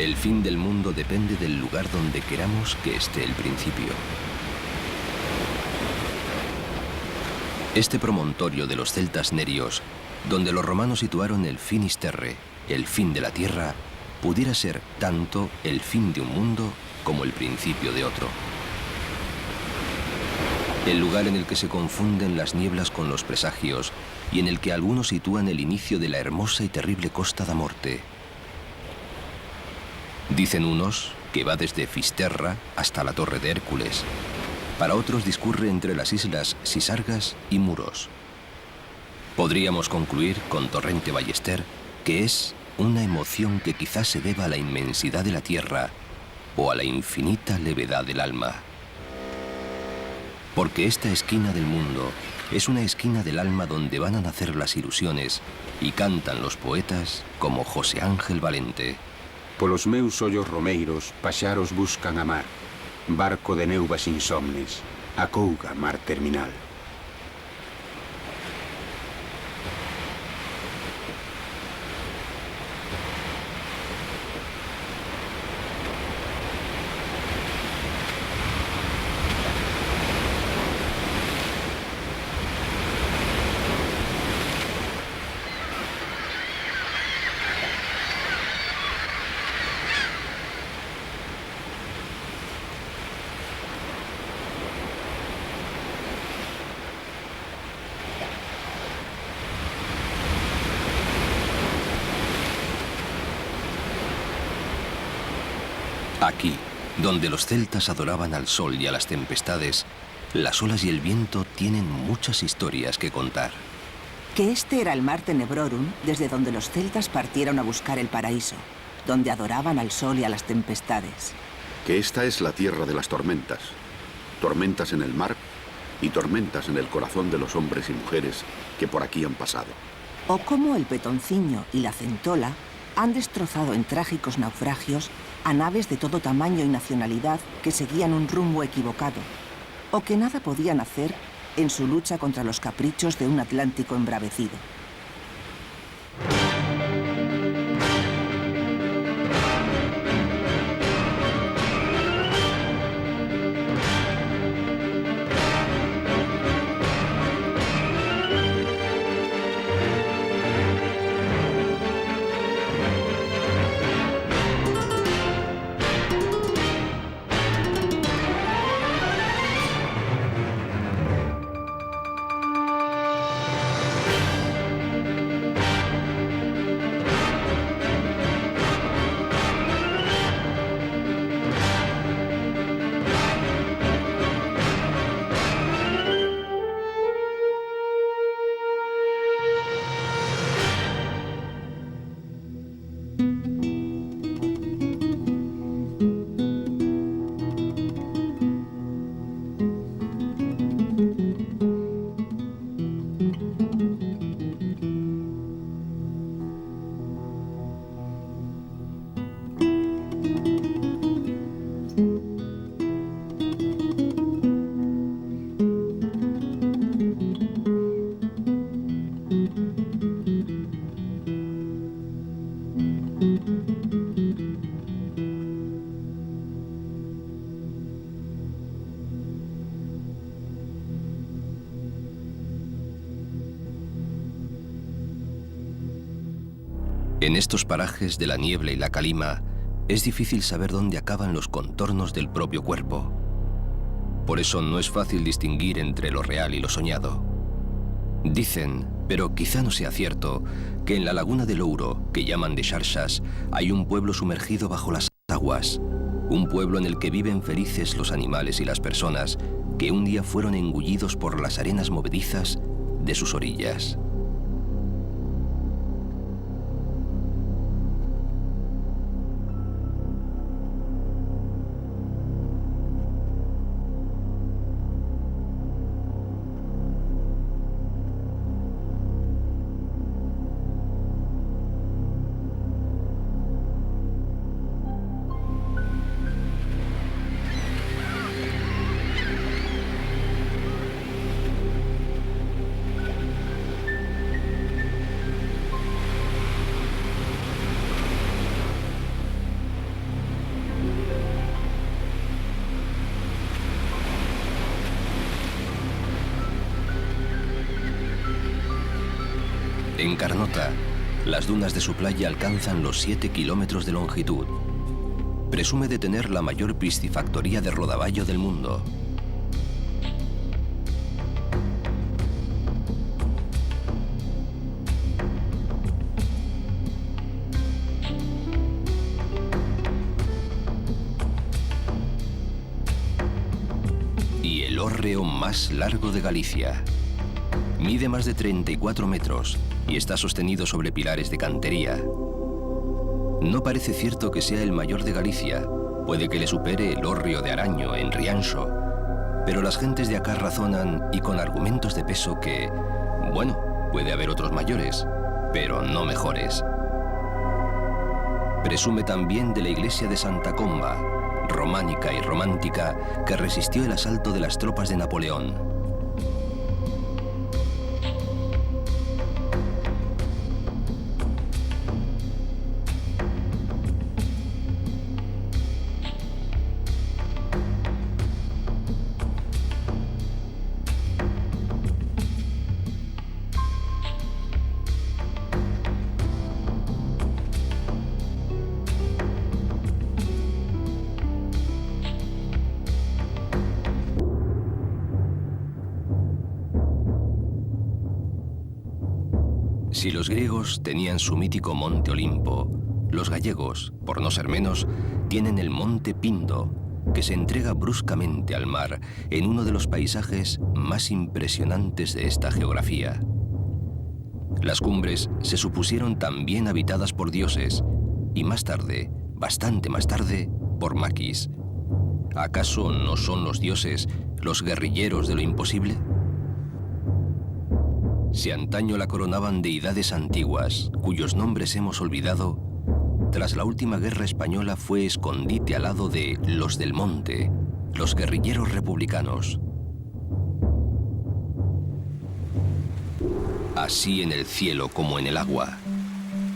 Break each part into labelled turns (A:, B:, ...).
A: El fin del mundo depende del lugar donde queramos que esté el principio. Este promontorio de los celtas nerios, donde los romanos situaron el finis terrae, el fin de la tierra, pudiera ser tanto el fin de un mundo como el principio de otro. El lugar en el que se confunden las nieblas con los presagios y en el que algunos sitúan el inicio de la hermosa y terrible Costa da Morte. Dicen unos que va desde Fisterra hasta la Torre de Hércules. Para otros discurre entre las islas Sisargas y Muros. Podríamos concluir con Torrente Ballester que es una emoción que quizás se deba a la inmensidad de la tierra o a la infinita levedad del alma. Porque esta esquina del mundo es una esquina del alma donde van a nacer las ilusiones y cantan los poetas como José Ángel Valente.
B: Polos meus ollos romeiros, paxaros buscan a mar, barco de neuvas insomnes, acouga mar terminal.
A: Aquí, donde los celtas adoraban al sol y a las tempestades, las olas y el viento tienen muchas historias que contar.
C: Que este era el Mar Tenebrorum, desde donde los celtas partieron a buscar el paraíso, donde adoraban al sol y a las tempestades.
D: Que esta es la tierra de las tormentas. Tormentas en el mar y tormentas en el corazón de los hombres y mujeres que por aquí han pasado.
C: O cómo el Petonciño y la Centola han destrozado en trágicos naufragios a naves de todo tamaño y nacionalidad que seguían un rumbo equivocado, o que nada podían hacer en su lucha contra los caprichos de un Atlántico embravecido.
A: En estos parajes de la niebla y la calima, es difícil saber dónde acaban los contornos del propio cuerpo. Por eso no es fácil distinguir entre lo real y lo soñado. Dicen, pero quizá no sea cierto, que en la laguna del Ouro, que llaman de Xarxas, hay un pueblo sumergido bajo las aguas. Un pueblo en el que viven felices los animales y las personas, que un día fueron engullidos por las arenas movedizas de sus orillas. En Carnota, las dunas de su playa alcanzan los 7 kilómetros de longitud. Presume de tener la mayor piscifactoría de rodaballo del mundo. Y el hórreo más largo de Galicia. Mide más de 34 metros y está sostenido sobre pilares de cantería. No parece cierto que sea el mayor de Galicia. Puede que le supere el hórreo de Araño en Rianxo. Pero las gentes de acá razonan, y con argumentos de peso, que, bueno, puede haber otros mayores, pero no mejores. Presume también de la iglesia de Santa Comba, románica y romántica, que resistió el asalto de las tropas de Napoleón. Si los griegos tenían su mítico monte Olimpo, los gallegos, por no ser menos, tienen el monte Pindo, que se entrega bruscamente al mar en uno de los paisajes más impresionantes de esta geografía. Las cumbres se supusieron también habitadas por dioses, y más tarde, bastante más tarde, por maquis. ¿Acaso no son los dioses los guerrilleros de lo imposible? Si antaño la coronaban deidades antiguas, cuyos nombres hemos olvidado, tras la última guerra española fue escondite al lado de los del monte, los guerrilleros republicanos. Así en el cielo como en el agua.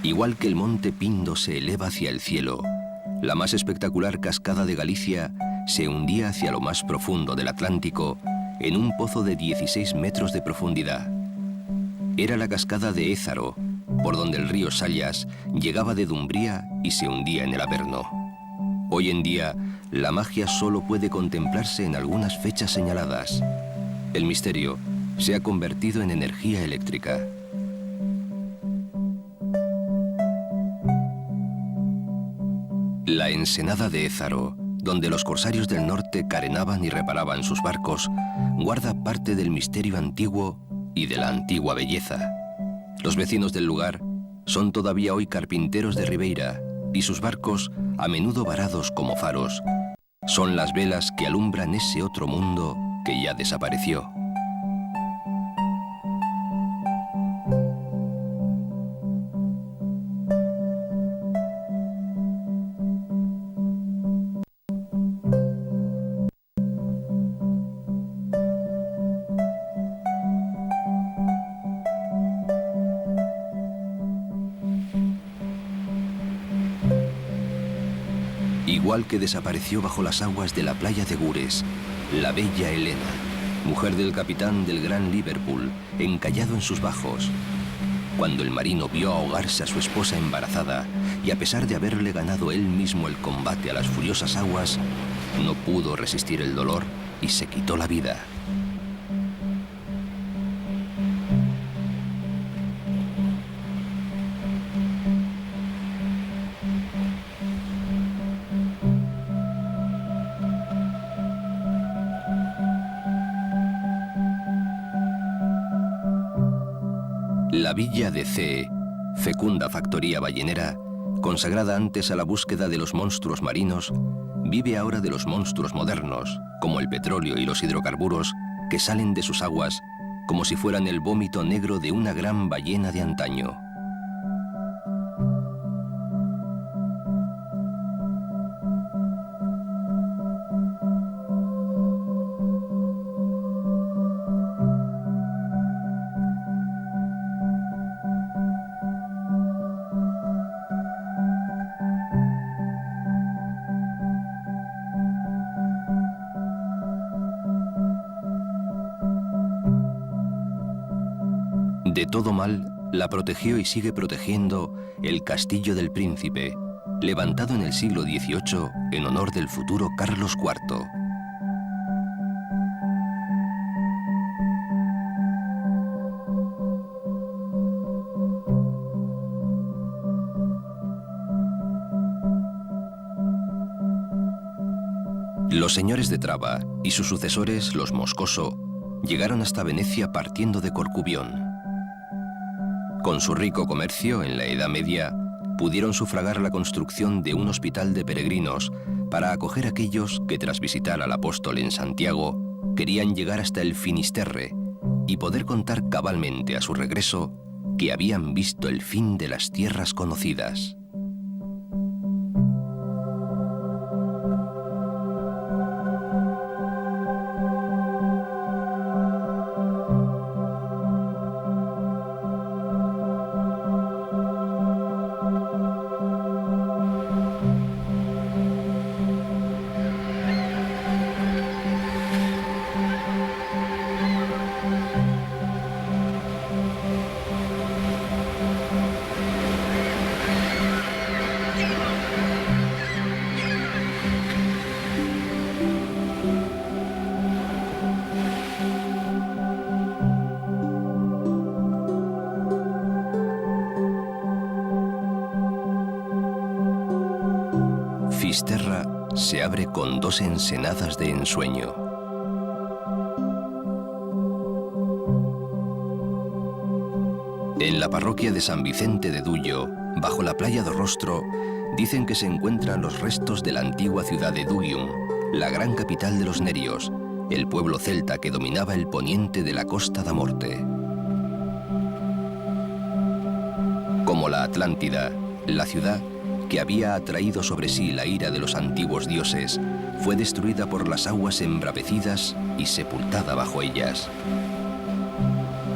A: Igual que el monte Pindo se eleva hacia el cielo, la más espectacular cascada de Galicia se hundía hacia lo más profundo del Atlántico en un pozo de 16 metros de profundidad. Era la cascada de Ézaro, por donde el río Sallas llegaba de Dumbría y se hundía en el Averno. Hoy en día, la magia solo puede contemplarse en algunas fechas señaladas. El misterio se ha convertido en energía eléctrica. La ensenada de Ézaro, donde los corsarios del norte carenaban y reparaban sus barcos, guarda parte del misterio antiguo y de la antigua belleza. Los vecinos del lugar son todavía hoy carpinteros de Ribeira, y sus barcos, a menudo varados como faros, son las velas que alumbran ese otro mundo que ya desapareció. Igual que desapareció bajo las aguas de la playa de Gures, la bella Helena, mujer del capitán del Gran Liverpool, encallado en sus bajos. Cuando el marino vio ahogarse a su esposa embarazada, y a pesar de haberle ganado él mismo el combate a las furiosas aguas, no pudo resistir el dolor y se quitó la vida. La villa de Cee, fecunda factoría ballenera, consagrada antes a la búsqueda de los monstruos marinos, vive ahora de los monstruos modernos, como el petróleo y los hidrocarburos, que salen de sus aguas como si fueran el vómito negro de una gran ballena de antaño. De todo mal la protegió y sigue protegiendo el Castillo del Príncipe, levantado en el siglo XVIII en honor del futuro Carlos IV. Los señores de Traba y sus sucesores, los Moscoso, llegaron hasta Venecia partiendo de Corcubión. Con su rico comercio en la Edad Media, pudieron sufragar la construcción de un hospital de peregrinos para acoger a aquellos que tras visitar al apóstol en Santiago querían llegar hasta el Finisterre y poder contar cabalmente a su regreso que habían visto el fin de las tierras conocidas. Fisterra se abre con 2 ensenadas de ensueño. En la parroquia de San Vicente de Duyo, bajo la playa de Rostro, dicen que se encuentran los restos de la antigua ciudad de Dugium, la gran capital de los Nerios, el pueblo celta que dominaba el poniente de la Costa da Morte. Como la Atlántida, la ciudad, que había atraído sobre sí la ira de los antiguos dioses, fue destruida por las aguas embravecidas y sepultada bajo ellas.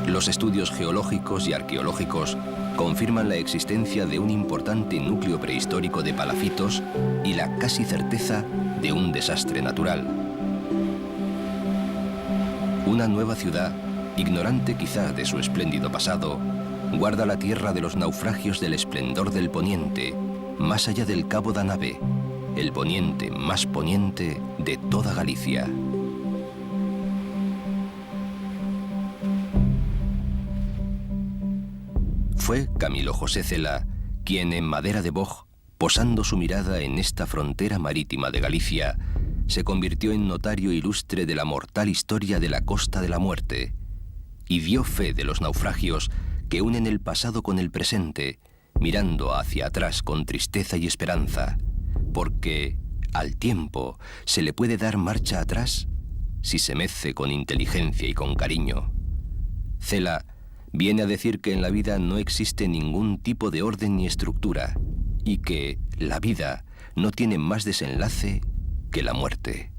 A: Los estudios geológicos y arqueológicos confirman la existencia de un importante núcleo prehistórico de palafitos y la casi certeza de un desastre natural. Una nueva ciudad, ignorante quizá de su espléndido pasado, guarda la tierra de los naufragios del esplendor del poniente, más allá del Cabo da Nave, el poniente más poniente de toda Galicia. Fue Camilo José Cela quien en Madera de Boj, posando su mirada en esta frontera marítima de Galicia, se convirtió en notario ilustre de la mortal historia de la Costa de la Muerte y dio fe de los naufragios que unen el pasado con el presente, mirando hacia atrás con tristeza y esperanza, porque al tiempo se le puede dar marcha atrás si se mece con inteligencia y con cariño. Cela viene a decir que en la vida no existe ningún tipo de orden ni estructura y que la vida no tiene más desenlace que la muerte.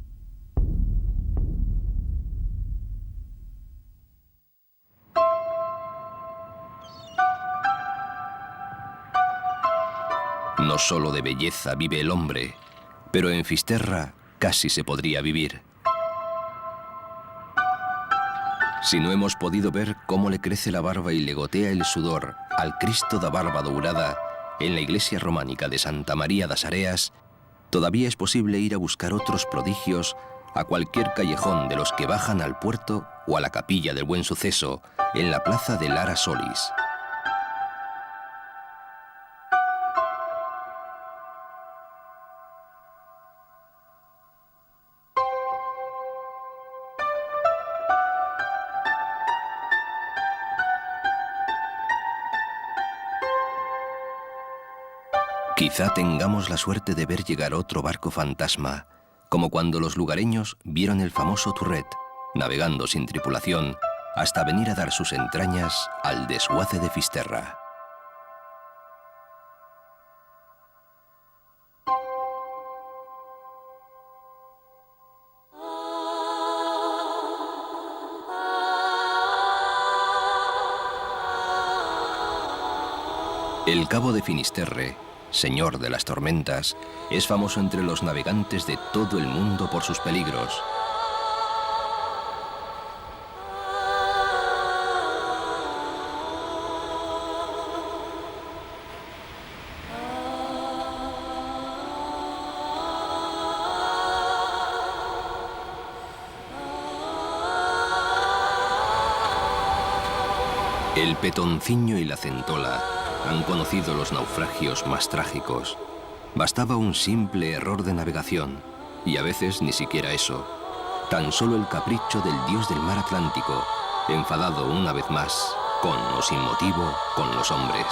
A: No solo de belleza vive el hombre, pero en Fisterra casi se podría vivir. Si no hemos podido ver cómo le crece la barba y le gotea el sudor al Cristo da Barba Dourada en la iglesia románica de Santa María das Areas, todavía es posible ir a buscar otros prodigios a cualquier callejón de los que bajan al puerto o a la capilla del Buen Suceso en la plaza de Lara Solis. Quizá tengamos la suerte de ver llegar otro barco fantasma, como cuando los lugareños vieron el famoso Turret, navegando sin tripulación, hasta venir a dar sus entrañas al desguace de Fisterra. El Cabo de Finisterre, señor de las tormentas, es famoso entre los navegantes de todo el mundo por sus peligros. El Petoncinho y la Centola han conocido los naufragios más trágicos. Bastaba un simple error de navegación, y a veces ni siquiera eso. Tan solo el capricho del dios del mar Atlántico, enfadado una vez más, con o sin motivo, con los hombres.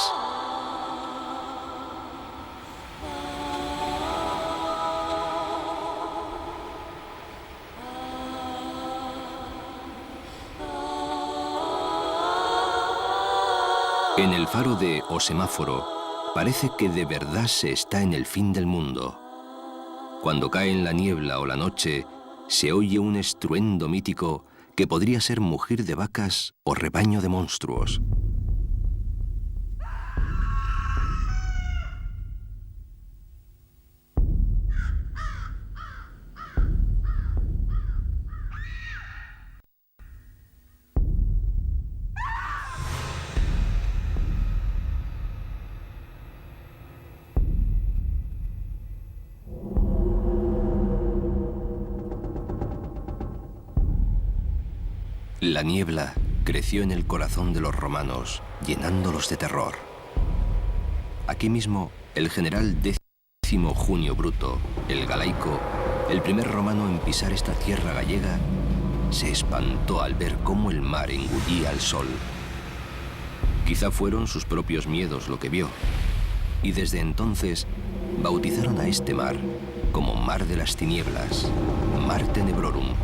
A: En el faro de O Semáforo, parece que de verdad se está en el fin del mundo. Cuando cae en la niebla o la noche, se oye un estruendo mítico que podría ser mugir de vacas o rebaño de monstruos. La niebla creció en el corazón de los romanos, llenándolos de terror. Aquí mismo, el general Décimo Junio Bruto, el Galaico, el primer romano en pisar esta tierra gallega, se espantó al ver cómo el mar engullía al sol. Quizá fueron sus propios miedos lo que vio, y desde entonces bautizaron a este mar como Mar de las Tinieblas, Mar Tenebrorum.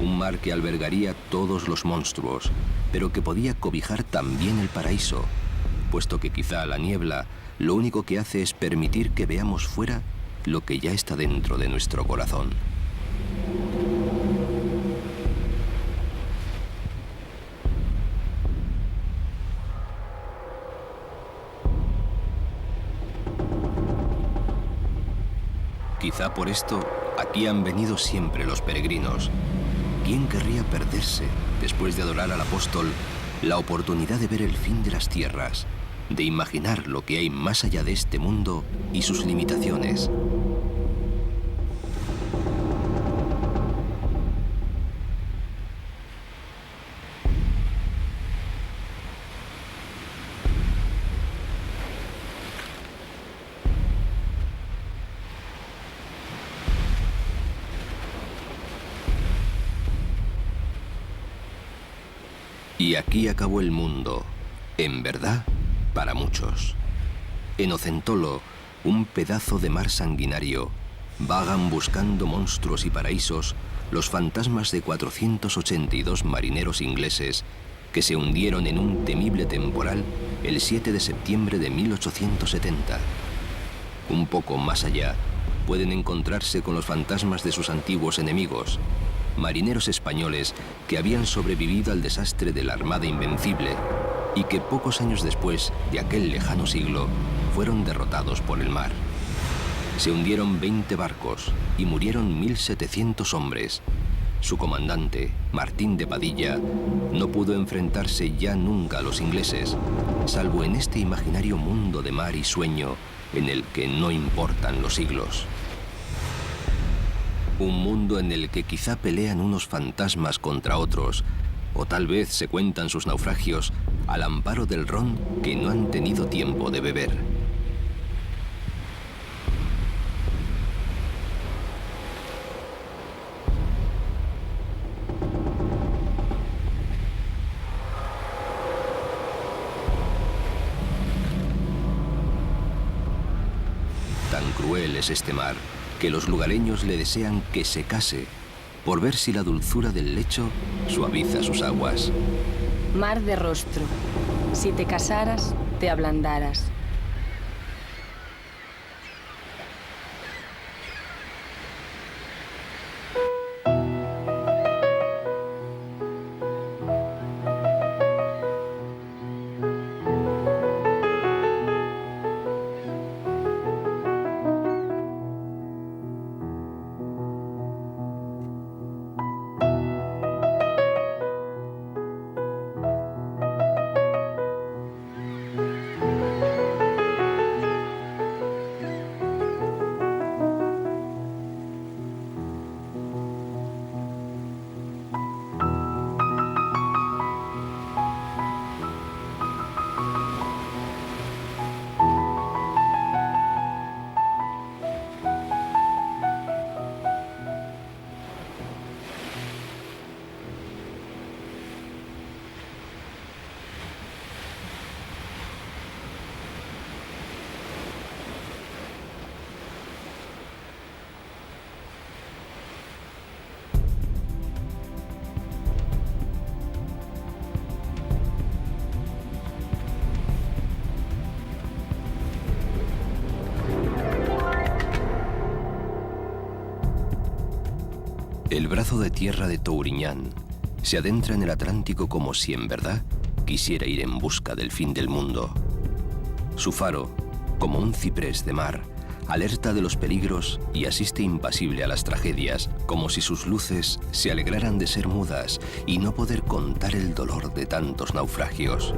A: Un mar que albergaría todos los monstruos, pero que podía cobijar también el paraíso, puesto que quizá la niebla lo único que hace es permitir que veamos fuera lo que ya está dentro de nuestro corazón. Quizá por esto aquí han venido siempre los peregrinos. ¿Quién querría perderse, después de adorar al apóstol, la oportunidad de ver el fin de las tierras, de imaginar lo que hay más allá de este mundo y sus limitaciones? Y aquí acabó el mundo, en verdad, para muchos. En Ocentolo, un pedazo de mar sanguinario, vagan buscando monstruos y paraísos los fantasmas de 482 marineros ingleses que se hundieron en un temible temporal el 7 de septiembre de 1870. Un poco más allá, pueden encontrarse con los fantasmas de sus antiguos enemigos, marineros españoles que habían sobrevivido al desastre de la Armada Invencible y que pocos años después de aquel lejano siglo fueron derrotados por el mar. Se hundieron 20 barcos y murieron 1.700 hombres. Su comandante, Martín de Padilla, no pudo enfrentarse ya nunca a los ingleses, salvo en este imaginario mundo de mar y sueño en el que no importan los siglos. Un mundo en el que quizá pelean unos fantasmas contra otros, o tal vez se cuentan sus naufragios al amparo del ron que no han tenido tiempo de beber. Tan cruel es este mar que los lugareños le desean que se case, por ver si la dulzura del lecho suaviza sus aguas.
E: Mar de rostro, si te casaras, te ablandaras.
A: El brazo de tierra de Touriñán se adentra en el Atlántico como si en verdad quisiera ir en busca del fin del mundo. Su faro, como un ciprés de mar, alerta de los peligros y asiste impasible a las tragedias, como si sus luces se alegraran de ser mudas y no poder contar el dolor de tantos naufragios.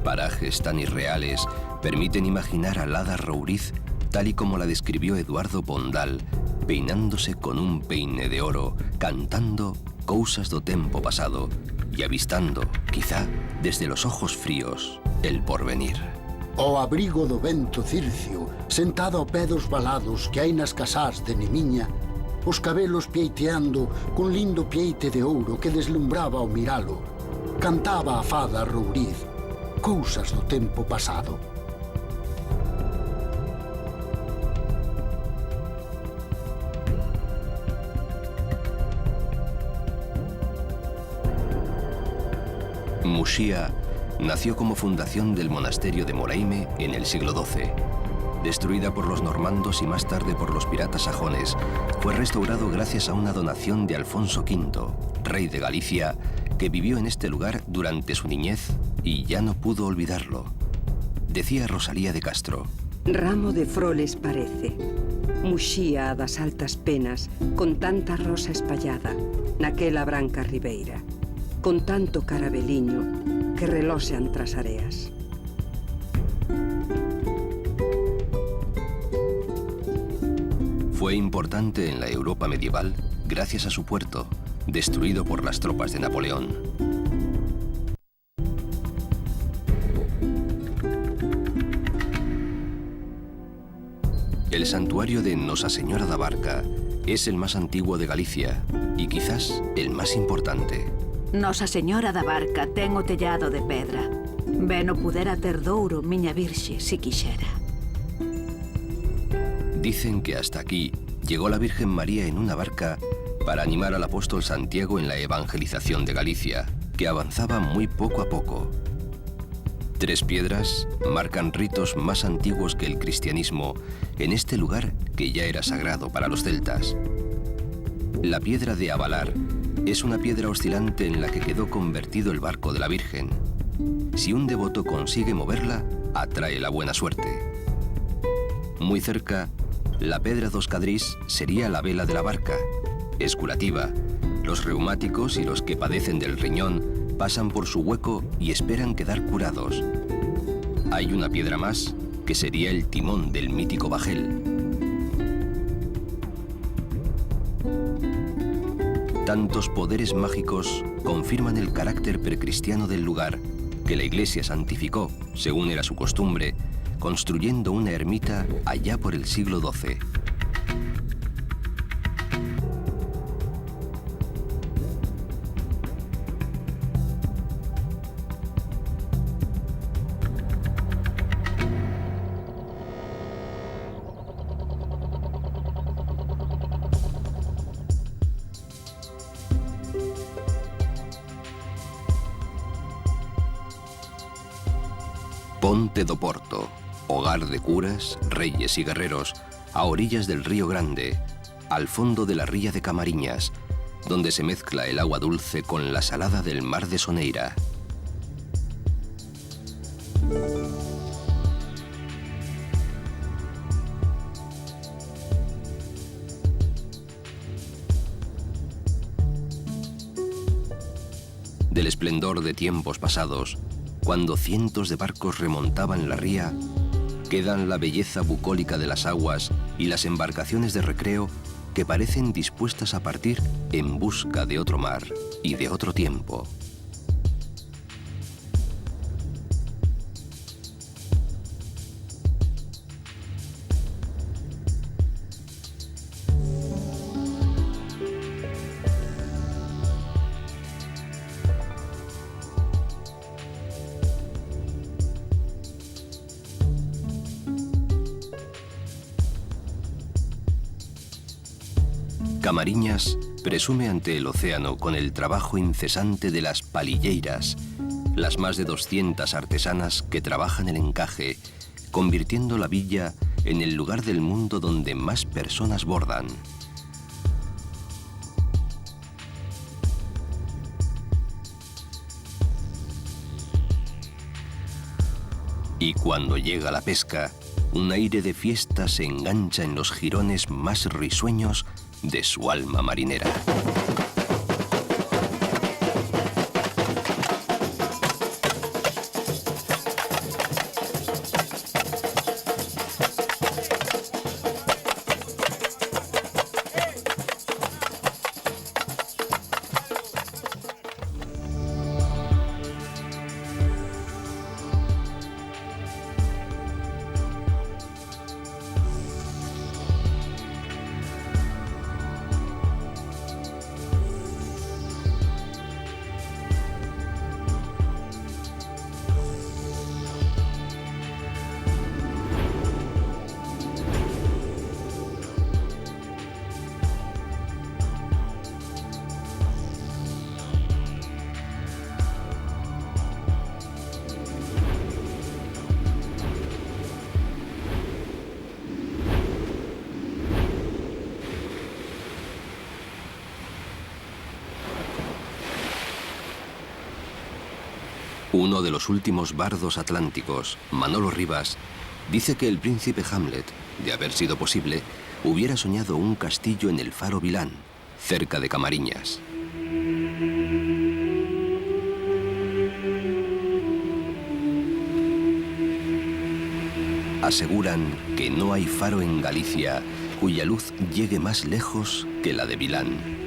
A: Parajes tan irreales permiten imaginar a l'hada Rouriz tal y como la describió Eduardo Pondal, peinándose con un peine de oro, cantando cousas do tempo pasado y avistando, quizá, desde los ojos fríos, el porvenir.
F: Ao abrigo do vento circio, sentado ao pé dos valados que hai nas casás de Nemiña, os cabelos pieiteando cun lindo pieite de ouro que deslumbraba ao miralo, cantaba a fada Rouriz, cousas do tempo pasado.
A: Muxía nació como fundación del monasterio de Moraime en el siglo XII. Destruida por los normandos y más tarde por los piratas sajones, fue restaurado gracias a una donación de Alfonso V, rey de Galicia, que vivió en este lugar durante su niñez y ya no pudo olvidarlo. Decía Rosalía de Castro:
G: Ramo de froles parece, Muxía das altas penas, con tanta rosa espallada, naquela branca ribeira, con tanto carabeliño, que reloxean tras areas.
A: Fue importante en la Europa medieval gracias a su puerto, destruido por las tropas de Napoleón. El santuario de Nosa Señora da Barca es el más antiguo de Galicia y quizás el más importante.
H: Nosa Señora da Barca ten o tellado de pedra. Ben o pudera ter douro, miña virxe, si quixera.
A: Dicen que hasta aquí llegó la Virgen María en una barca para animar al apóstol Santiago en la evangelización de Galicia, que avanzaba muy poco a poco. 3 piedras marcan ritos más antiguos que el cristianismo en este lugar que ya era sagrado para los celtas. La piedra de Avalar es una piedra oscilante en la que quedó convertido el barco de la Virgen. Si un devoto consigue moverla, atrae la buena suerte. Muy cerca, la Pedra dos Cadrís sería la vela de la barca. Es curativa. Los reumáticos y los que padecen del riñón pasan por su hueco y esperan quedar curados. Hay una piedra más, que sería el timón del mítico bajel. Tantos poderes mágicos confirman el carácter precristiano del lugar, que la Iglesia santificó, según era su costumbre, construyendo una ermita allá por el siglo XII. Ponte do Porto, hogar de curas, reyes y guerreros, a orillas del Río Grande, al fondo de la ría de Camariñas, donde se mezcla el agua dulce con la salada del mar de Soneira. Del esplendor de tiempos pasados, cuando cientos de barcos remontaban la ría, quedan la belleza bucólica de las aguas y las embarcaciones de recreo que parecen dispuestas a partir en busca de otro mar y de otro tiempo. Camariñas presume ante el océano con el trabajo incesante de las palilleiras, las más de 200 artesanas que trabajan el encaje, convirtiendo la villa en el lugar del mundo donde más personas bordan. Y cuando llega la pesca, un aire de fiesta se engancha en los jirones más risueños de su alma marinera. Uno de los últimos bardos atlánticos, Manolo Rivas, dice que el príncipe Hamlet, de haber sido posible, hubiera soñado un castillo en el faro Vilán, cerca de Camariñas. Aseguran que no hay faro en Galicia cuya luz llegue más lejos que la de Vilán.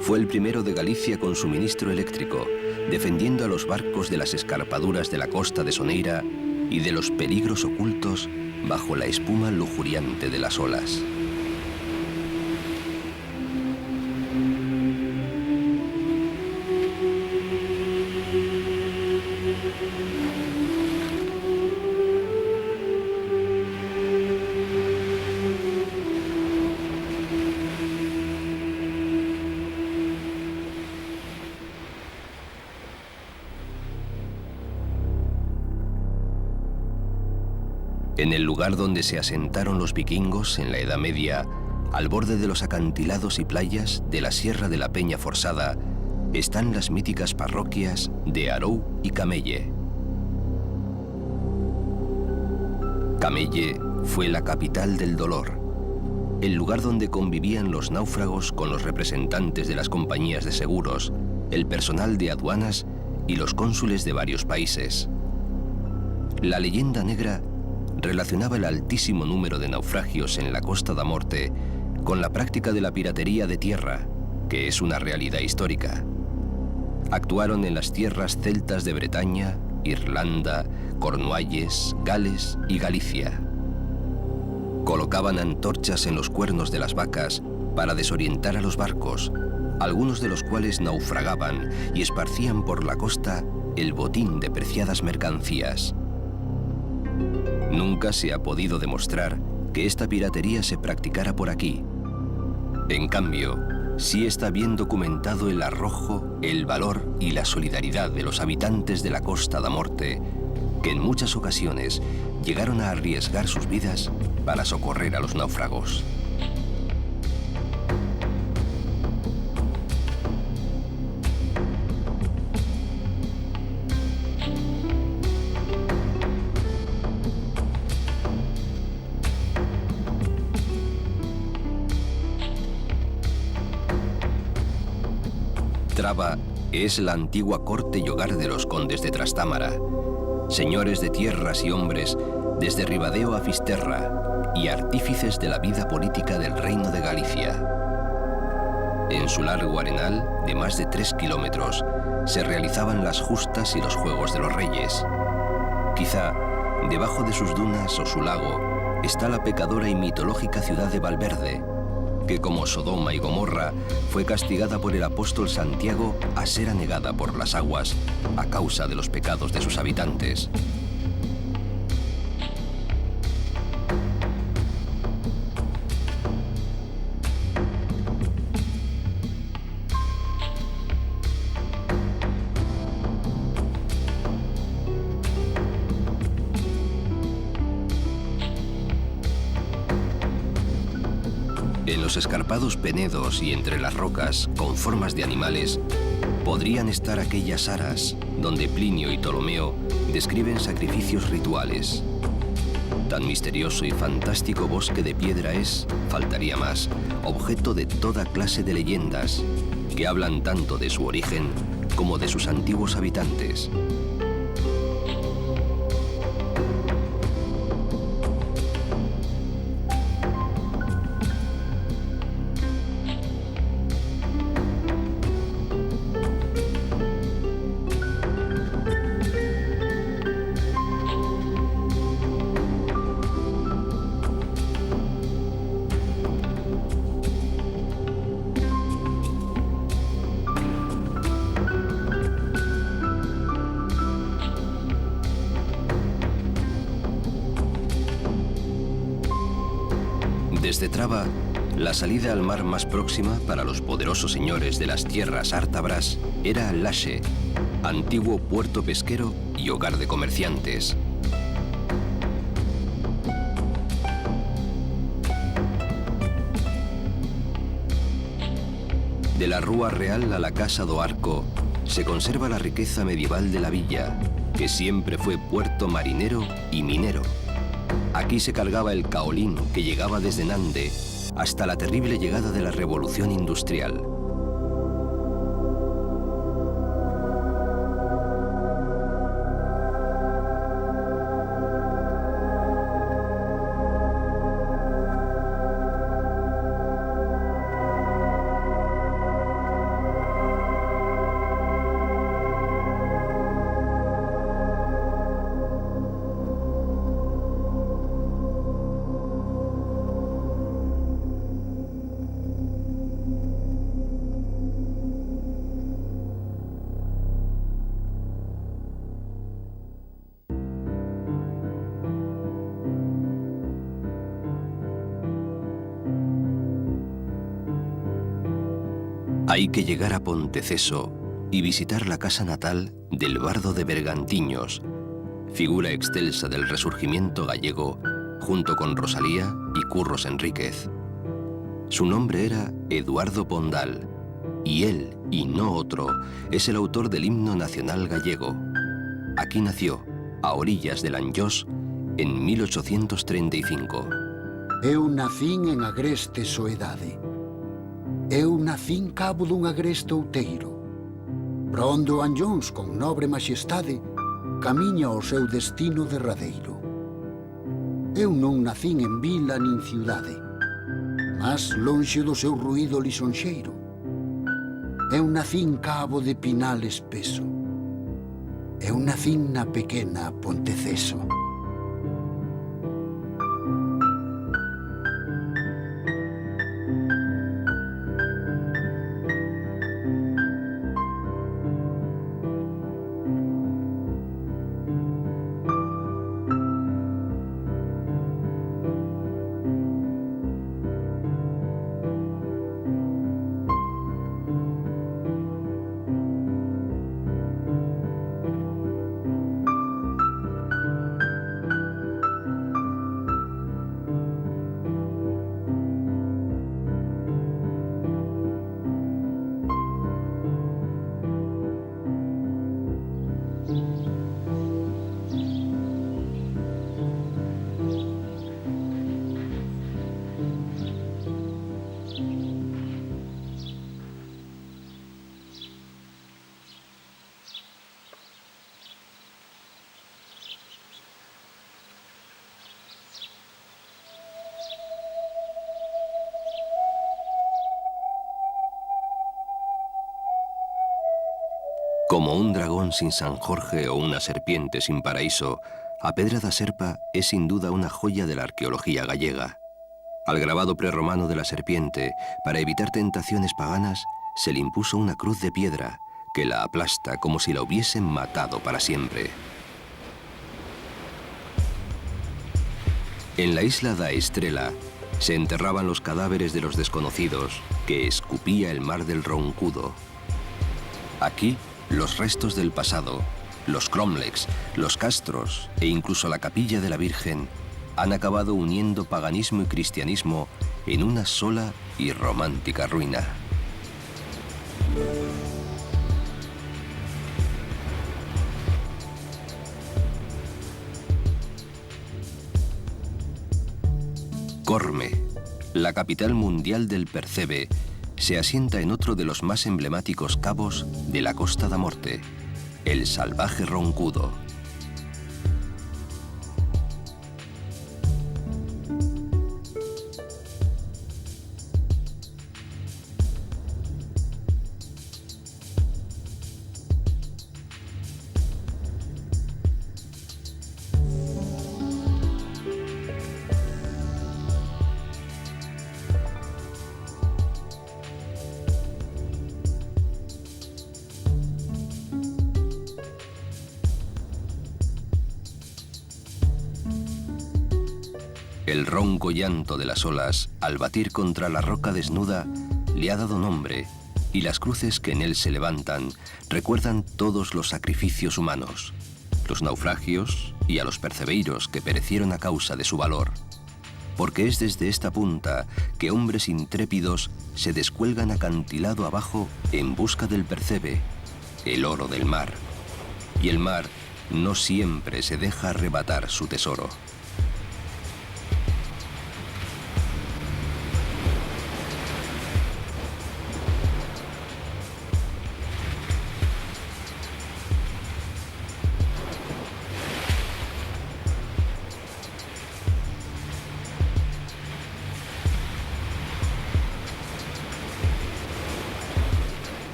A: Fue el primero de Galicia con suministro eléctrico, defendiendo a los barcos de las escarpaduras de la costa de Soneira y de los peligros ocultos bajo la espuma lujuriante de las olas. En el lugar donde se asentaron los vikingos en la Edad Media, al borde de los acantilados y playas de la Sierra de la Peña Forzada, están las míticas parroquias de Arou y Camelle. Camelle fue la capital del dolor, el lugar donde convivían los náufragos con los representantes de las compañías de seguros, el personal de aduanas y los cónsules de varios países. La leyenda negra relacionaba el altísimo número de naufragios en la Costa da Morte con la práctica de la piratería de tierra, que es una realidad histórica. Actuaron en las tierras celtas de Bretaña, Irlanda, Cornualles, Gales y Galicia. Colocaban antorchas en los cuernos de las vacas para desorientar a los barcos, algunos de los cuales naufragaban y esparcían por la costa el botín de preciadas mercancías. Nunca se ha podido demostrar que esta piratería se practicara por aquí. En cambio, sí está bien documentado el arrojo, el valor y la solidaridad de los habitantes de la Costa da Morte, que en muchas ocasiones llegaron a arriesgar sus vidas para socorrer a los náufragos. Traba es la antigua corte y hogar de los condes de Trastámara, señores de tierras y hombres desde Ribadeo a Fisterra y artífices de la vida política del Reino de Galicia. En su largo arenal, de más de 3 kilómetros, se realizaban las justas y los juegos de los reyes. Quizá, debajo de sus dunas o su lago, está la pecadora y mitológica ciudad de Valverde, que como Sodoma y Gomorra fue castigada por el apóstol Santiago a ser anegada por las aguas a causa de los pecados de sus habitantes. En los escarpados penedos y entre las rocas, con formas de animales, podrían estar aquellas aras, donde Plinio y Ptolomeo describen sacrificios rituales. Tan misterioso y fantástico bosque de piedra es, faltaría más, objeto de toda clase de leyendas, que hablan tanto de su origen como de sus antiguos habitantes. Desde Traba, la salida al mar más próxima para los poderosos señores de las tierras ártabras era Lashe, antiguo puerto pesquero y hogar de comerciantes. De la Rúa Real a la Casa do Arco se conserva la riqueza medieval de la villa, que siempre fue puerto marinero y minero. Aquí se cargaba el caolín que llegaba desde Nande hasta la terrible llegada de la Revolución Industrial. Hay que llegar a Ponteceso y visitar la casa natal del bardo de Bergantiños, figura excelsa del resurgimiento gallego, junto con Rosalía y Curros Enríquez. Su nombre era Eduardo Pondal, y él, y no otro, es el autor del himno nacional gallego. Aquí nació, a orillas del Anllós, en 1835.
F: Eu nacín en agreste soedade. Eu nacín cabo dun agreste outeiro. Pra onde o Anllóns, con nobre maxestade, camiña ao seu destino derradeiro. Eu non nacín en vila nin ciudade, mas lonxe do seu ruído lisonxeiro. Eu nacín cabo de pinal espeso. Eu nacín na pequena Ponteceso.
A: Como un dragón sin San Jorge o una serpiente sin paraíso, a Pedra da Serpa es sin duda una joya de la arqueología gallega. Al grabado prerromano de la serpiente, para evitar tentaciones paganas, se le impuso una cruz de piedra que la aplasta como si la hubiesen matado para siempre. En la isla da Estrela se enterraban los cadáveres de los desconocidos que escupía el mar del Roncudo. Aquí, los restos del pasado, los cromlechs, los castros e incluso la capilla de la Virgen han acabado uniendo paganismo y cristianismo en una sola y romántica ruina. Gorme, la capital mundial del percebe, se asienta en otro de los más emblemáticos cabos de la Costa da Morte, el Salvaje Roncudo. El ronco llanto de las olas, al batir contra la roca desnuda, le ha dado nombre, y las cruces que en él se levantan recuerdan todos los sacrificios humanos, los naufragios y a los percebeiros que perecieron a causa de su valor. Porque es desde esta punta que hombres intrépidos se descuelgan acantilado abajo en busca del percebe, el oro del mar. Y el mar no siempre se deja arrebatar su tesoro.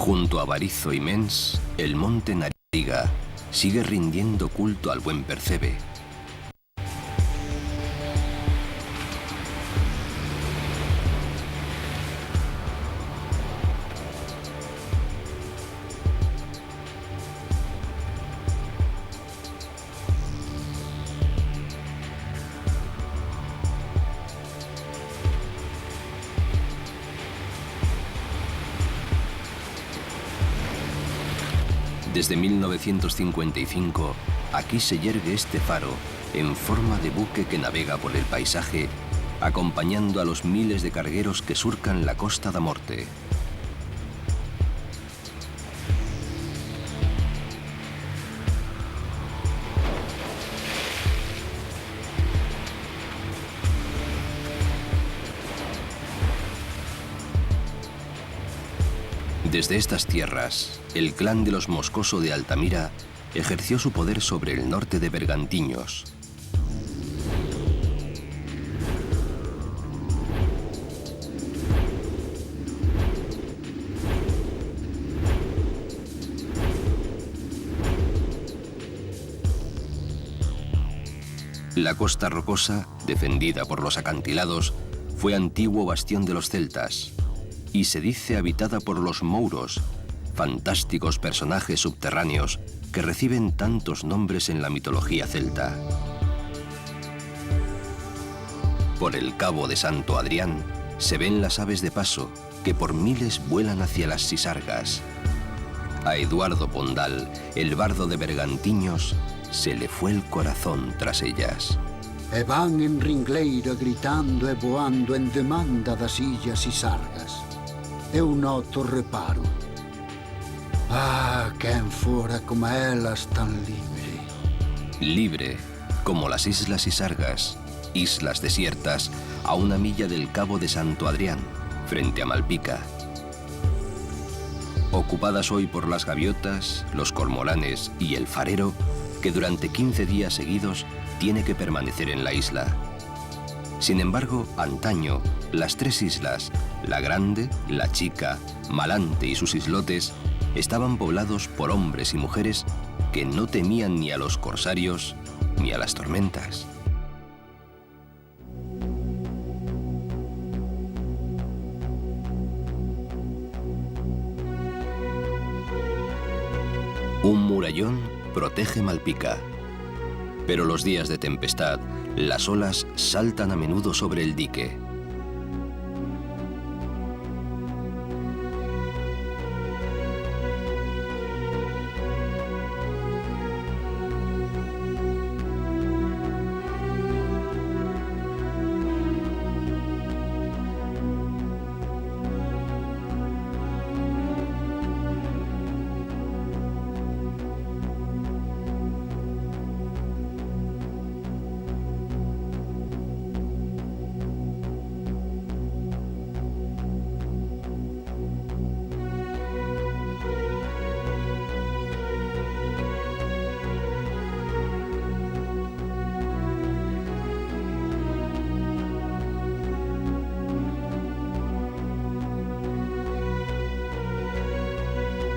A: Junto a Barizo y Mens, el monte Nariga sigue rindiendo culto al buen percebe. Desde 1955, aquí se yergue este faro en forma de buque que navega por el paisaje, acompañando a los miles de cargueros que surcan la Costa da Morte. Desde estas tierras, el clan de los Moscoso de Altamira ejerció su poder sobre el norte de Bergantiños. La costa rocosa, defendida por los acantilados, fue antiguo bastión de los celtas y se dice habitada por los mouros, fantásticos personajes subterráneos que reciben tantos nombres en la mitología celta. Por el cabo de Santo Adrián se ven las aves de paso que por miles vuelan hacia las Sisargas. A Eduardo Pondal, el bardo de Bergantiños, se le fue el corazón tras ellas.
F: E van en ringleira gritando e voando en demanda das illas Sisargas. Eu noto reparo. Ah, quen fora como elas tan libre.
A: Libre, como las islas Sisargas, islas desiertas a una milla del cabo de Santo Adrián, frente a Malpica. Ocupadas hoy por las gaviotas, los cormoranes y el farero, que durante 15 días seguidos tiene que permanecer en la isla. Sin embargo, antaño, las tres islas, la Grande, la Chica, Malante y sus islotes, estaban poblados por hombres y mujeres que no temían ni a los corsarios ni a las tormentas. Un murallón protege Malpica, pero los días de tempestad, las olas saltan a menudo sobre el dique.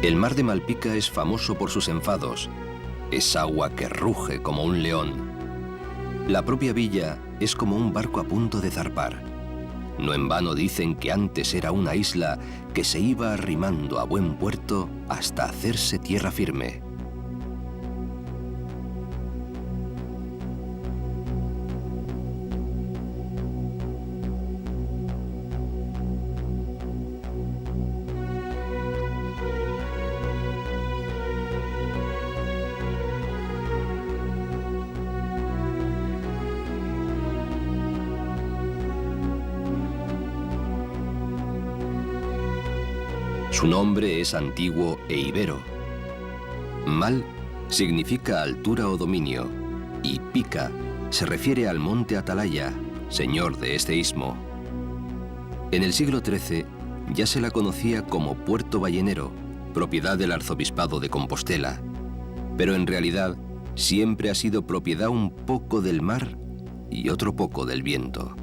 A: El mar de Malpica es famoso por sus enfados. Es agua que ruge como un león. La propia villa es como un barco a punto de zarpar. No en vano dicen que antes era una isla que se iba arrimando a buen puerto hasta hacerse tierra firme. Su nombre es antiguo e ibero. Mal significa altura o dominio, y Pica se refiere al monte Atalaya, señor de este istmo. En el siglo XIII ya se la conocía como Puerto Ballenero, propiedad del arzobispado de Compostela, pero en realidad siempre ha sido propiedad un poco del mar y otro poco del viento.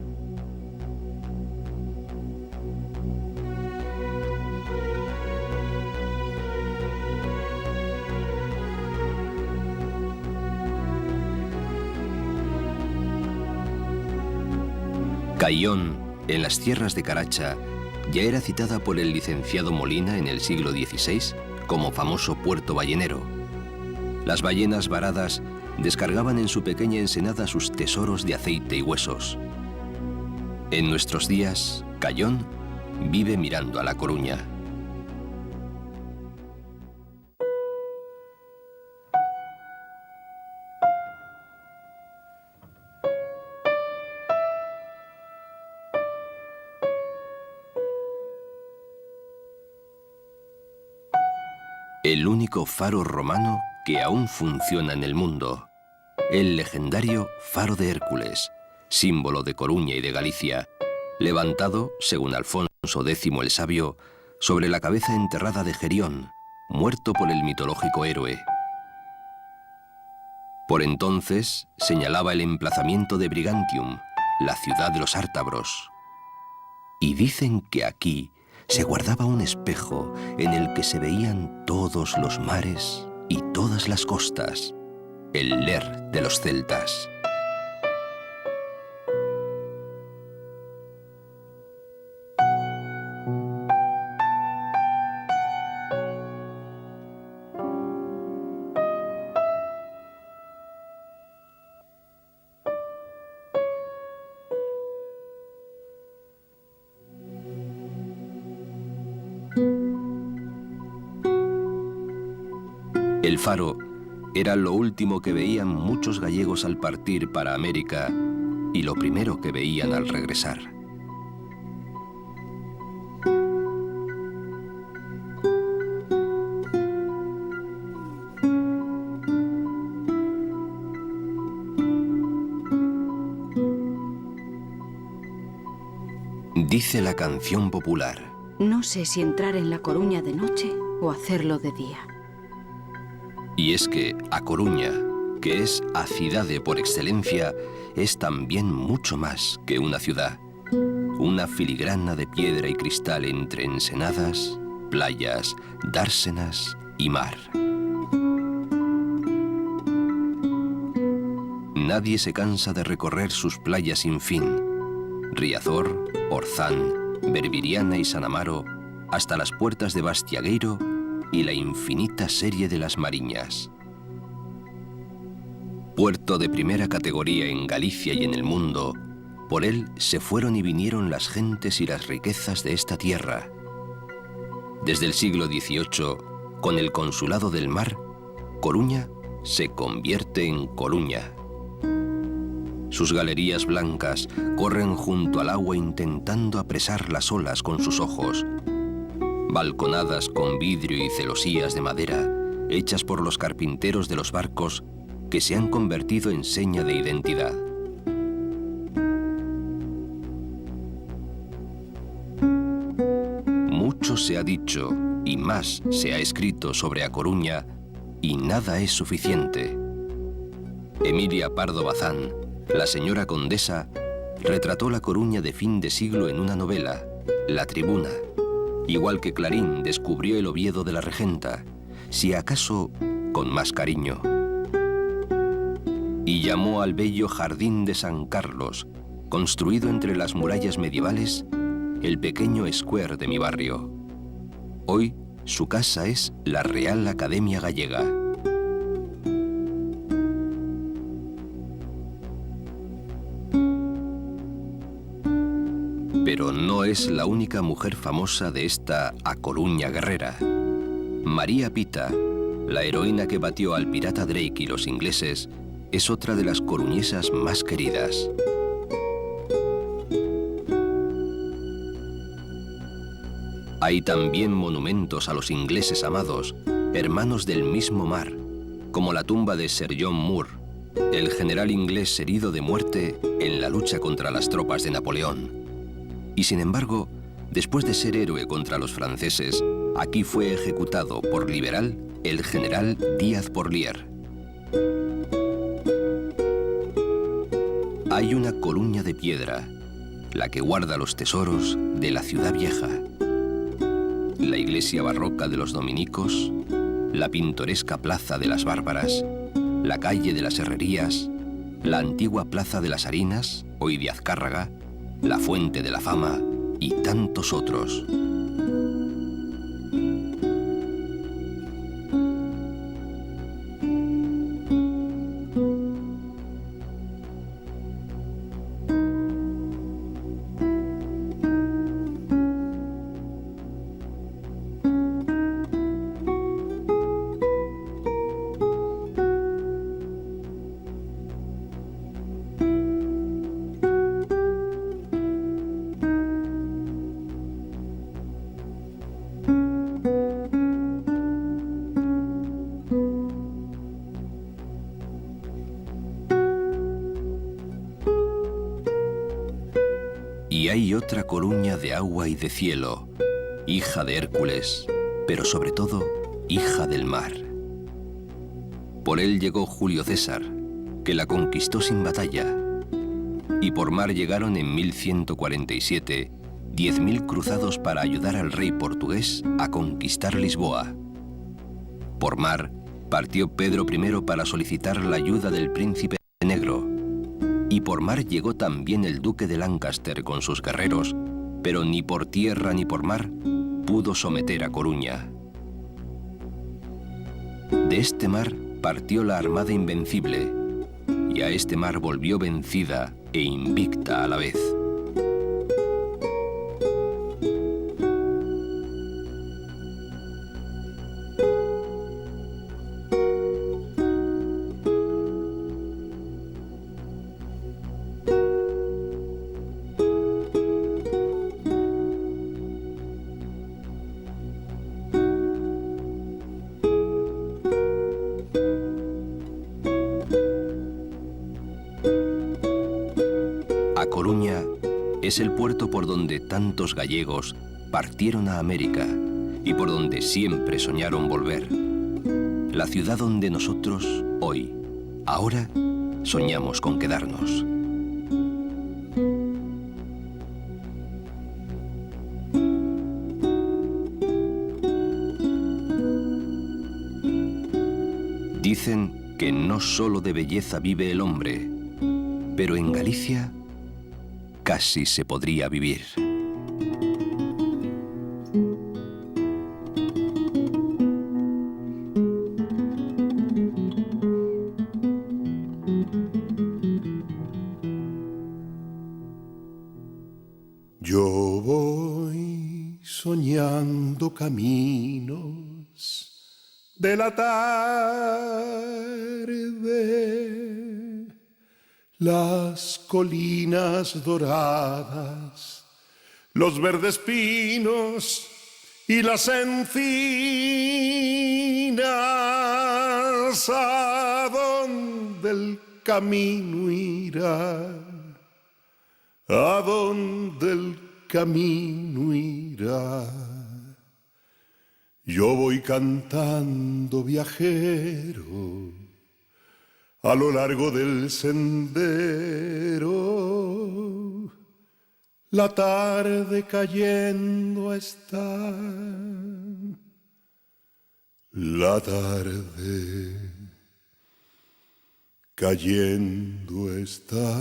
A: Caión, en las tierras de Caracha, ya era citada por el licenciado Molina en el siglo XVI como famoso puerto ballenero. Las ballenas varadas descargaban en su pequeña ensenada sus tesoros de aceite y huesos. En nuestros días, Caión vive mirando a La Coruña. El único faro romano que aún funciona en el mundo. El legendario Faro de Hércules, símbolo de Coruña y de Galicia, levantado, según Alfonso X el Sabio, sobre la cabeza enterrada de Gerión, muerto por el mitológico héroe. Por entonces señalaba el emplazamiento de Brigantium, la ciudad de los Ártabros. Y dicen que aquí se guardaba un espejo en el que se veían todos los mares y todas las costas, el Ler de los celtas. El faro era lo último que veían muchos gallegos al partir para América y lo primero que veían al regresar. Dice la canción popular:
H: No sé si entrar en La Coruña de noche o hacerlo de día.
A: Y es que A Coruña, que es a cidade por excelencia, es también mucho más que una ciudad. Una filigrana de piedra y cristal entre ensenadas, playas, dársenas y mar. Nadie se cansa de recorrer sus playas sin fin. Riazor, Orzán, Berbiriana y San Amaro, hasta las puertas de Bastiagueiro y la infinita serie de las Mariñas. Puerto de primera categoría en Galicia y en el mundo, por él se fueron y vinieron las gentes y las riquezas de esta tierra. Desde el siglo XVIII, con el Consulado del Mar, Coruña se convierte en Coruña. Sus galerías blancas corren junto al agua intentando apresar las olas con sus ojos. Balconadas con vidrio y celosías de madera, hechas por los carpinteros de los barcos que se han convertido en seña de identidad. Mucho se ha dicho y más se ha escrito sobre A Coruña y nada es suficiente. Emilia Pardo Bazán, la señora condesa, retrató La Coruña de fin de siglo en una novela, La Tribuna, igual que Clarín descubrió el Oviedo de la Regenta, si acaso con más cariño. Y llamó al bello Jardín de San Carlos, construido entre las murallas medievales, el pequeño square de mi barrio. Hoy su casa es la Real Academia Gallega. Pero no es la única mujer famosa de esta A Coruña guerrera. María Pita, la heroína que batió al pirata Drake y los ingleses, es otra de las coruñesas más queridas. Hay también monumentos a los ingleses amados, hermanos del mismo mar, como la tumba de Sir John Moore, el general inglés herido de muerte en la lucha contra las tropas de Napoleón. Y sin embargo, después de ser héroe contra los franceses, aquí fue ejecutado por liberal el general Díaz Porlier. Hay una Coruña de piedra, la que guarda los tesoros de la ciudad vieja. La iglesia barroca de los dominicos, la pintoresca plaza de las Bárbaras, la calle de las Herrerías, la antigua plaza de las Harinas, hoy de Azcárraga, la Fuente de la Fama y tantos otros. Y hay otra Coruña de agua y de cielo, hija de Hércules, pero sobre todo, hija del mar. Por él llegó Julio César, que la conquistó sin batalla, y por mar llegaron en 1147 10.000 cruzados para ayudar al rey portugués a conquistar Lisboa. Por mar partió Pedro I para solicitar la ayuda del príncipe negro, y por mar llegó también el duque de Lancaster con sus guerreros, pero ni por tierra ni por mar pudo someter a Coruña. De este mar partió la armada invencible, y a este mar volvió vencida e invicta a la vez. A Coruña es el puerto por donde tantos gallegos partieron a América y por donde siempre soñaron volver. La ciudad donde nosotros, hoy, ahora, soñamos con quedarnos. Dicen que no solo de belleza vive el hombre, pero en Galicia casi se podría vivir.
I: Yo voy soñando caminos de la tarde, las colinas doradas, los verdes pinos y las encinas, ¿a dónde el camino irá? ¿A dónde el camino irá? Yo voy cantando viajero a lo largo del sendero, La tarde cayendo está. La tarde cayendo está.